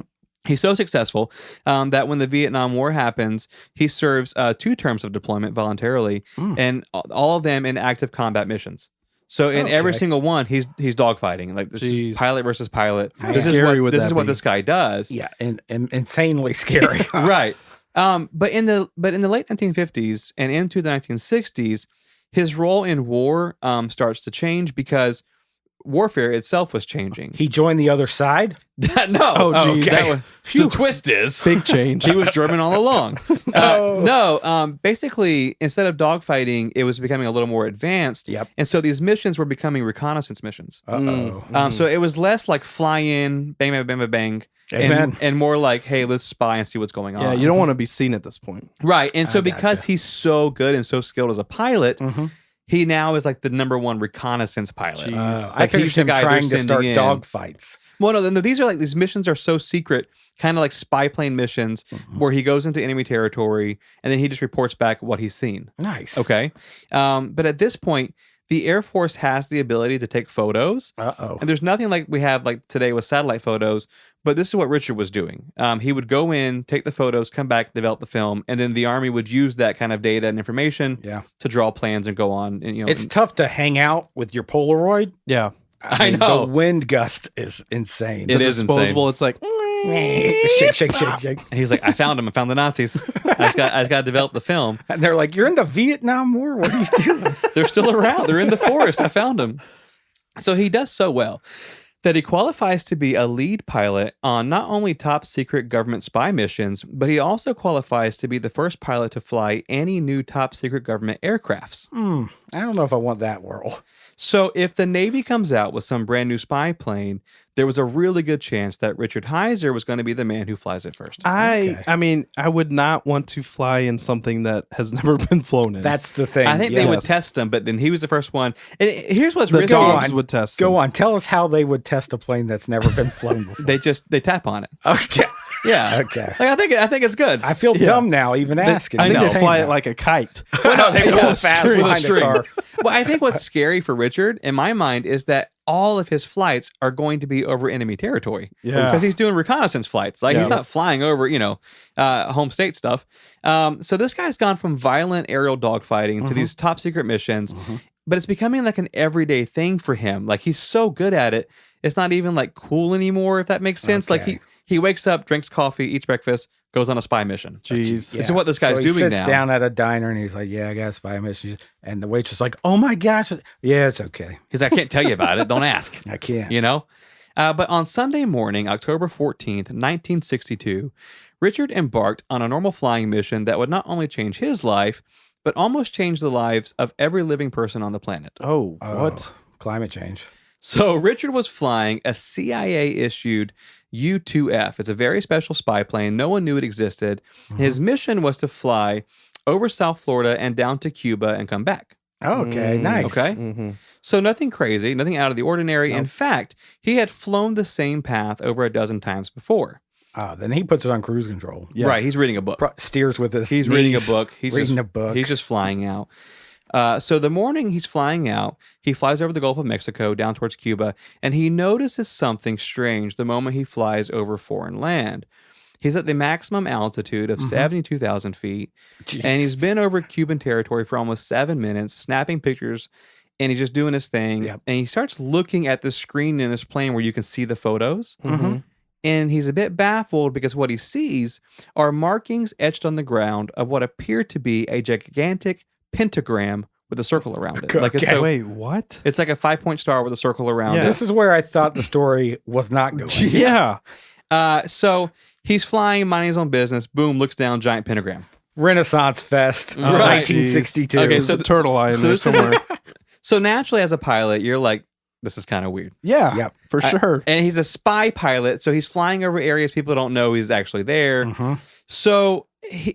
S2: He's so successful that when the Vietnam War happens, he serves 2 terms of deployment voluntarily, and all of them in active combat missions. So in every single one, he's dogfighting. Like this is pilot versus pilot. This
S3: scary would
S2: is
S3: that
S2: what
S3: be?
S2: this guy does.
S4: Yeah, and insanely scary.
S2: Right. But in the late 1950s and into the 1960s, his role in war starts to change because warfare itself was changing.
S4: He joined the other side?
S2: No.
S3: Oh, geez.
S2: That the twist is
S3: Big change.
S2: he was German all along. Basically, instead of dogfighting, it was becoming a little more advanced.
S4: Yep.
S2: And so these missions were becoming reconnaissance missions.
S4: Uh-oh.
S2: So it was less like fly in, bang, bang, bang, bang, bang.
S4: Amen.
S2: And more like, hey, let's spy and see what's going on.
S3: Yeah, you don't want to be seen at this point.
S2: Right. And so
S4: I
S2: because
S4: gotcha.
S2: he's so good and so skilled as a pilot, he now is like the number 1 reconnaissance pilot.
S3: Jeez.
S4: I
S2: Like, he's
S4: finished
S2: the
S4: him
S2: guy they're
S4: trying to
S2: sending
S4: start
S2: in.
S4: dogfights.
S2: Well, no, these are like these missions are so secret, kind of like spy plane missions where he goes into enemy territory and then he just reports back what he's seen.
S4: Nice.
S2: Okay. But at this point, the Air Force has the ability to take photos.
S4: Uh-oh.
S2: And there's nothing like we have like today with satellite photos, but this is what Richard was doing. He would go in, take the photos, come back, develop the film, and then the Army would use that kind of data and information to draw plans and go on. And,
S4: It's tough to hang out with your Polaroid.
S3: Yeah.
S2: I
S4: mean,
S2: know.
S4: The wind gust is insane.
S2: It is
S3: Disposable, it's like,
S4: Shake, shake, shake, shake.
S2: And he's like, I found him. I found the Nazis. I just got to develop the film.
S4: And they're like, you're in the Vietnam War? What are you doing?
S2: They're still around. They're in the forest. I found them. So he does so well that he qualifies to be a lead pilot on not only top secret government spy missions, but he also qualifies to be the first pilot to fly any new top secret government aircrafts.
S4: I don't know if I want that role.
S2: So if the Navy comes out with some brand new spy plane, there was a really good chance that Richard Heiser was going to be the man who flies it first.
S3: I mean, I would not want to fly in something that has never been flown in.
S4: That's the thing.
S2: I think they would
S3: Yes.
S2: test him, but then he was the first one. And here's what's
S3: the
S2: risky.
S3: dogs would test
S4: Go
S3: them.
S4: on. Tell us how they would test a plane that's never been flown before.
S2: They tap on it.
S4: Okay.
S2: Yeah.
S4: Okay.
S2: Like I think it's good.
S4: I feel dumb now even asking.
S3: I think
S2: know.
S3: they fly it like a kite.
S4: Well, no, they
S2: Yeah,
S4: go fast
S2: string.
S4: behind the
S2: String.
S4: car.
S2: Well, I think what's scary for Richard, in my mind, is that all of his flights are going to be over enemy territory.
S3: Yeah.
S2: Because he's doing reconnaissance flights. Like he's
S3: Yeah.
S2: not flying over, home state stuff. So this guy's gone from violent aerial dogfighting to these top secret missions, but it's becoming like an everyday thing for him. Like he's so good at it, it's not even like cool anymore, if that makes sense.
S4: Okay.
S2: Like he wakes up, drinks coffee, eats breakfast, goes on a spy mission.
S3: Jeez.
S2: This is what this guy's
S4: so
S2: doing
S4: he sits
S2: now.
S4: down at a diner and he's like, yeah, I got a spy mission. And the waitress is like, oh my gosh. Yeah, it's okay.
S2: He's like, I can't tell you about it. Don't ask.
S4: I can't.
S2: But on Sunday morning, October 14th, 1962, Richard embarked on a normal flying mission that would not only change his life, but almost change the lives of every living person on the planet.
S3: Oh,
S4: Oh,
S3: what?
S4: Climate change.
S2: So Richard was flying a CIA-issued U-2F. It's a very special spy plane. No one knew it existed. His mission was to fly over South Florida and down to Cuba and come back.
S4: Okay, nice.
S2: Okay?
S3: Mm-hmm.
S2: So nothing crazy, nothing out of the ordinary. In fact, he had flown the same path over a dozen times before.
S4: Then he puts it on cruise control.
S3: Yeah.
S2: Right, he's reading a book.
S4: Steers with his
S2: He's reading a
S4: knees,
S2: book. He's
S4: reading
S2: just,
S4: a book.
S2: He's just flying out. So the morning he's flying out, he flies over the Gulf of Mexico down towards Cuba, and he notices something strange the moment he flies over foreign land. He's at the maximum altitude of 72,000 feet, and he's been over Cuban territory for almost 7 minutes, snapping pictures, and he's just doing his thing.
S4: Yep.
S2: And he starts looking at the screen in his plane where you can see the photos.
S3: Mm-hmm.
S2: And he's a bit baffled because what he sees are markings etched on the ground of what appear to be a gigantic pentagram with a circle around it. Like it's,
S4: Okay.
S3: Wait, what?
S2: it's like a 5-point star with a circle around
S3: Yeah.
S2: it.
S4: This is where I thought the story was not going.
S3: Yeah.
S2: So he's flying, minding his own business. Boom, looks down, giant pentagram.
S4: Renaissance Fest,
S2: Right.
S4: 1962.
S2: Okay,
S3: There's
S2: so
S3: a turtle eye in
S2: so
S3: there
S2: this is-
S3: somewhere.
S2: So naturally, as a pilot, you're like, this is kind of weird.
S3: Yeah.
S4: Yep.
S3: For sure.
S2: And he's a spy pilot, so he's flying over areas people don't know he's actually there.
S4: Mhm.
S2: So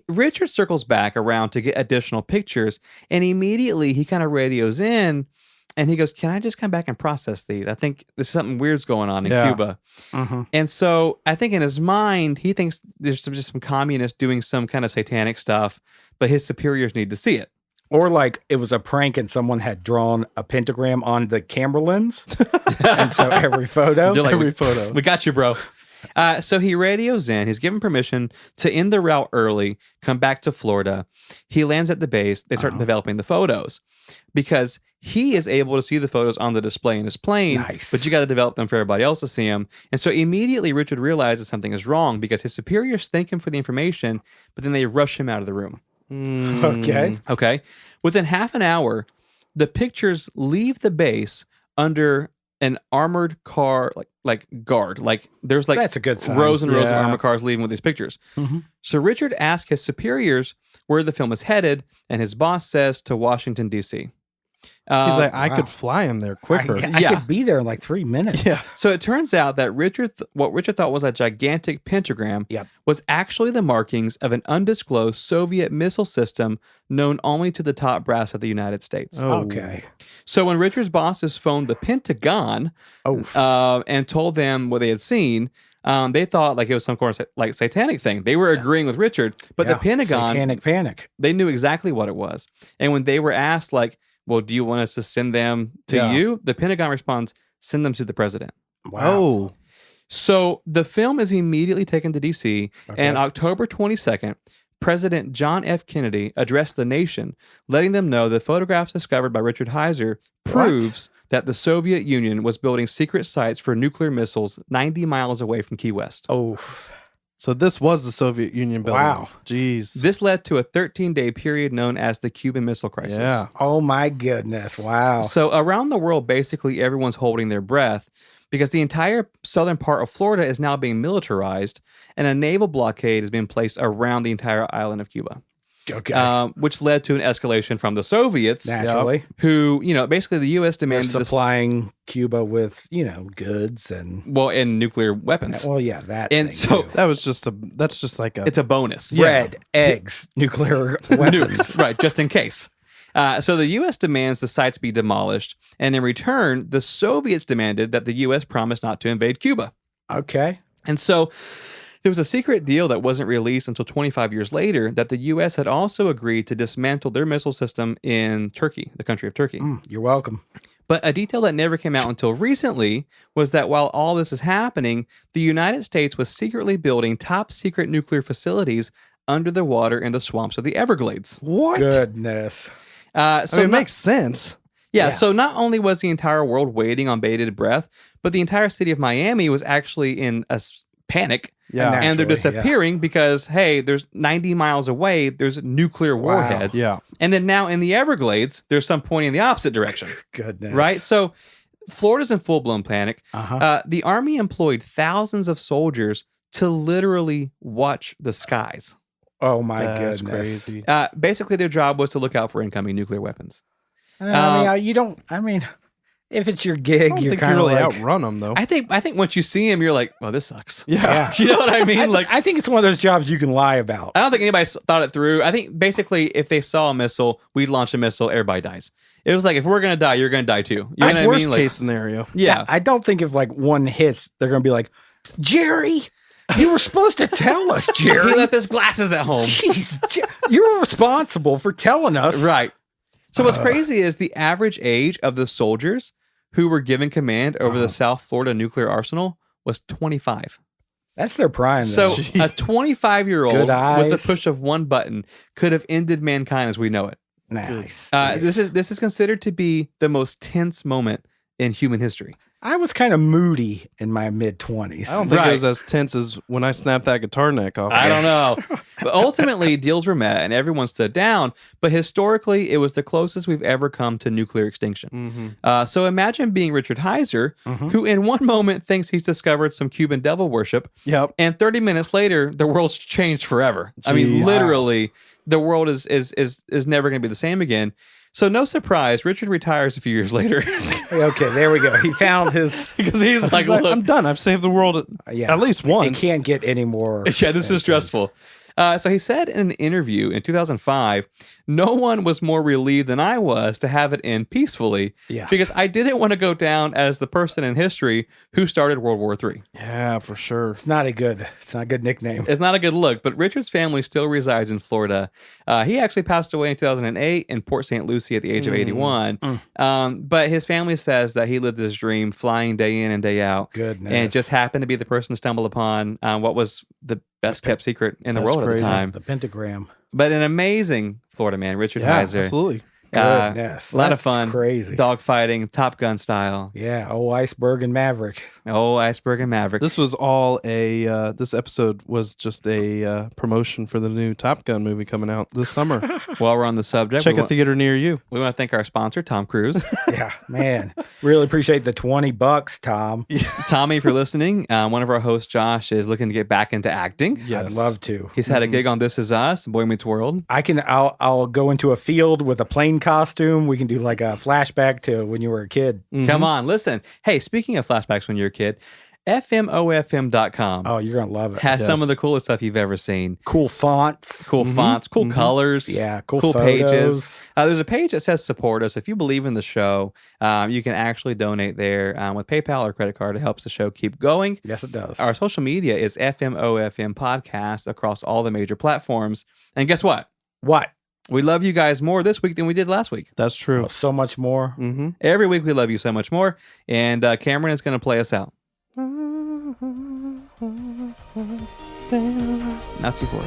S2: Richard circles back around to get additional pictures, and immediately he kind of radios in, and he goes, "Can I just come back and process these? I think there's something weird's going on in
S3: Yeah.
S2: Cuba."
S4: Mhm.
S2: And so I think in his mind, he thinks there's just some communists doing some kind of satanic stuff, but his superiors need to see it.
S4: Or like it was a prank and someone had drawn a pentagram on the camera lens. And so every photo.
S2: They're like,
S3: Every photo.
S2: We got you, bro. So he radios in. He's given permission to end the route early, come back to Florida. He lands at the base. They start developing the photos because he is able to see the photos on the display in his plane,
S4: Nice.
S2: but you got to develop them for everybody else to see them. And so immediately Richard realizes something is wrong because his superiors thank him for the information, but then they rush him out of the room.
S4: Okay.
S2: Okay. Within half an hour, the pictures leave the base under an armored car, like guard. Like there's like
S4: That's a good sign.
S2: rows and rows of
S3: Yeah.
S2: armored cars leaving with these pictures.
S4: Mhm.
S2: So Richard asked his superiors where the film is headed, and his boss says to Washington, D.C.
S3: He's like, I
S4: wow.
S3: could fly him there quicker.
S4: I
S2: Yeah.
S4: could be there in like 3 minutes.
S3: Yeah.
S2: So it turns out that what Richard thought was a gigantic pentagram
S4: Yep.
S2: was actually the markings of an undisclosed Soviet missile system known only to the top brass of the United States.
S3: Oh.
S4: Okay.
S2: So when Richard's bosses phoned the Pentagon
S4: Oh.
S2: and told them what they had seen, they thought like it was some kind of like satanic thing. They were agreeing with Richard, but the
S4: Yeah.
S2: Pentagon,
S4: Satanic panic.
S2: they knew exactly what it was. And when they were asked like, well, do you want us to send them to
S3: Yeah.
S2: you? The Pentagon responds, send them to the president.
S4: Wow.
S3: Oh.
S2: So the film is immediately taken to D.C.
S4: Okay.
S2: and October 22nd, President John F. Kennedy addressed the nation, letting them know the photographs discovered by Richard Heiser proves that the Soviet Union was building secret sites for nuclear missiles 90 miles away from Key West.
S4: Oh.
S3: So this was the Soviet Union building.
S4: Wow.
S3: Jeez.
S2: This led to a 13-day period known as the Cuban Missile Crisis.
S3: Yeah.
S4: Oh my goodness. Wow.
S2: So around the world, basically everyone's holding their breath because the entire southern part of Florida is now being militarized and a naval blockade has been placed around the entire island of Cuba,
S4: Okay.
S2: which led to an escalation from the Soviets,
S4: Naturally.
S2: who, basically the U.S.
S4: They're
S2: demanded this,
S4: supplying Cuba with, goods and
S2: and nuclear weapons.
S4: well, yeah, that
S2: And
S4: thing
S2: so-
S4: too.
S3: That's just like a
S2: It's a bonus.
S4: bread, eggs, nuclear weapons.
S2: Nukes, right, just in case. So the U.S. demands the sites be demolished, and in return, the Soviets demanded that the U.S. promise not to invade Cuba.
S4: Okay.
S2: And so there was a secret deal that wasn't released until 25 years later that the U.S. had also agreed to dismantle their missile system in Turkey, the country of Turkey.
S4: You're welcome.
S2: But a detail that never came out until recently was that while all this is happening, the United States was secretly building top secret nuclear facilities under the water in the swamps of the Everglades.
S3: what?
S4: Goodness.
S2: So
S3: I mean, it
S2: not-
S3: makes sense.
S2: Yeah,
S4: Yeah.
S2: so not only was the entire world waiting on bated breath, but the entire city of Miami was actually in a panic.
S3: Yeah.
S2: And they're
S4: Naturally,
S2: disappearing because, hey, there's 90 miles away, there's nuclear warheads.
S3: Yeah.
S2: And then now in the Everglades, there's some pointing in the opposite direction,
S4: Goodness.
S2: right? So Florida's in full-blown panic.
S4: Uh-huh.
S2: The Army employed thousands of soldiers to literally watch the skies.
S4: Oh my
S3: That's
S4: goodness.
S3: crazy.
S2: Basically, their job was to look out for incoming nuclear weapons.
S4: If it's your
S3: I
S4: gig,
S3: don't
S4: you're
S3: think you
S4: kind of
S3: really
S4: like,
S3: outrun them though.
S2: I think once you see them, you're like, well, this sucks.
S3: Yeah.
S2: Do you know what I mean?
S4: I think it's one of those jobs you can lie about.
S2: I don't think anybody thought it through. I think basically if they saw a missile, we'd launch a missile, everybody dies. It was like, if we're going to die, you're going to die too. You know
S3: That's
S2: what I
S3: worst
S2: mean? Like,
S3: case scenario.
S2: yeah.
S4: I don't think if like one hits, they're going to be like, Jerry, you were supposed to tell us, Jerry.
S2: He left his glasses at home.
S4: Jeez, you were responsible for telling us.
S2: Right. So what's crazy is the average age of the soldiers who were given command over the South Florida nuclear arsenal was 25.
S4: That's their prime.
S2: So
S4: though.
S2: a 25-year-old
S4: Good
S2: with the
S4: eyes.
S2: push of one button could have ended mankind as we know it.
S4: Nice.
S2: This is considered to be the most tense moment in human history.
S4: I was kind of moody in my mid-20s.
S3: I don't think
S2: Right.
S3: it was as tense as when I snapped that guitar neck off.
S2: I don't know. But ultimately, deals were met and everyone stood down. But historically, it was the closest we've ever come to nuclear extinction. So imagine being Richard Heiser, who in one moment thinks he's discovered some Cuban devil worship.
S3: Yep.
S2: And 30 minutes later, the world's changed forever. I mean,
S3: Jeez.
S2: literally, the world is never going to be the same again. So no surprise, Richard retires a few years later
S4: Okay, there we go. He found his.
S2: because he's like,
S3: He's like,
S2: look,
S3: I'm done. I've saved the world
S4: Yeah,
S3: at least once.
S4: It can't get any more.
S2: yeah, this is stressful. So he said in an interview in 2005, no one was more relieved than I was to have it end peacefully
S4: Yeah.
S2: because I didn't want to go down as the person in history who started World War III.
S3: Yeah, for sure.
S4: It's not a good nickname.
S2: It's not a good look, but Richard's family still resides in Florida. He actually passed away in 2008 in Port St. Lucie at the age of 81. But his family says that he lived his dream flying day in and day out.
S4: Goodness.
S2: And just happened to be the person to stumble upon what was the best kept secret in the
S3: That's
S2: world at
S3: crazy.
S2: the time.
S4: The pentagram.
S2: But an amazing Florida man, Richard
S3: Yeah,
S2: Heiser.
S3: absolutely.
S4: Goodness.
S2: A lot of
S4: That's
S2: fun.
S4: Crazy.
S2: Dogfighting, Top Gun style.
S4: Yeah. Oh, Iceberg and Maverick.
S2: Oh, Iceberg and Maverick.
S3: This was all this episode was just a promotion for the new Top Gun movie coming out this summer.
S2: While we're on the subject,
S3: Check a theater near you.
S2: we want to thank our sponsor, Tom Cruise.
S4: Yeah, man. Really appreciate the $20, Tom.
S2: Tommy, if you're listening, one of our hosts, Josh, is looking to get back into acting.
S3: Yes.
S4: I'd love to.
S2: He's had a gig on This Is Us, Boy Meets World.
S4: I'll go into a field with a plane costume. We can do like a flashback to when you were a kid.
S2: Come on, listen. Hey, speaking of flashbacks when you're a kid, FMOFM.com
S4: Oh, you're gonna love it.
S2: has some
S3: Yes.
S2: of the coolest stuff you've ever seen.
S4: Cool fonts.
S2: Cool fonts, cool colors.
S4: Yeah, cool
S2: pages.
S4: photos.
S2: There's a page that says support us. If you believe in the show, you can actually donate there with PayPal or credit card. It helps the show keep going.
S4: Yes, it does.
S2: Our social media is FMOFM Podcast across all the major platforms. And guess what?
S4: What?
S2: We love you guys more this week than we did last week.
S3: That's true.
S4: Oh, so much more.
S2: Every week we love you so much more. And Cameron is going to play us out. Not too far.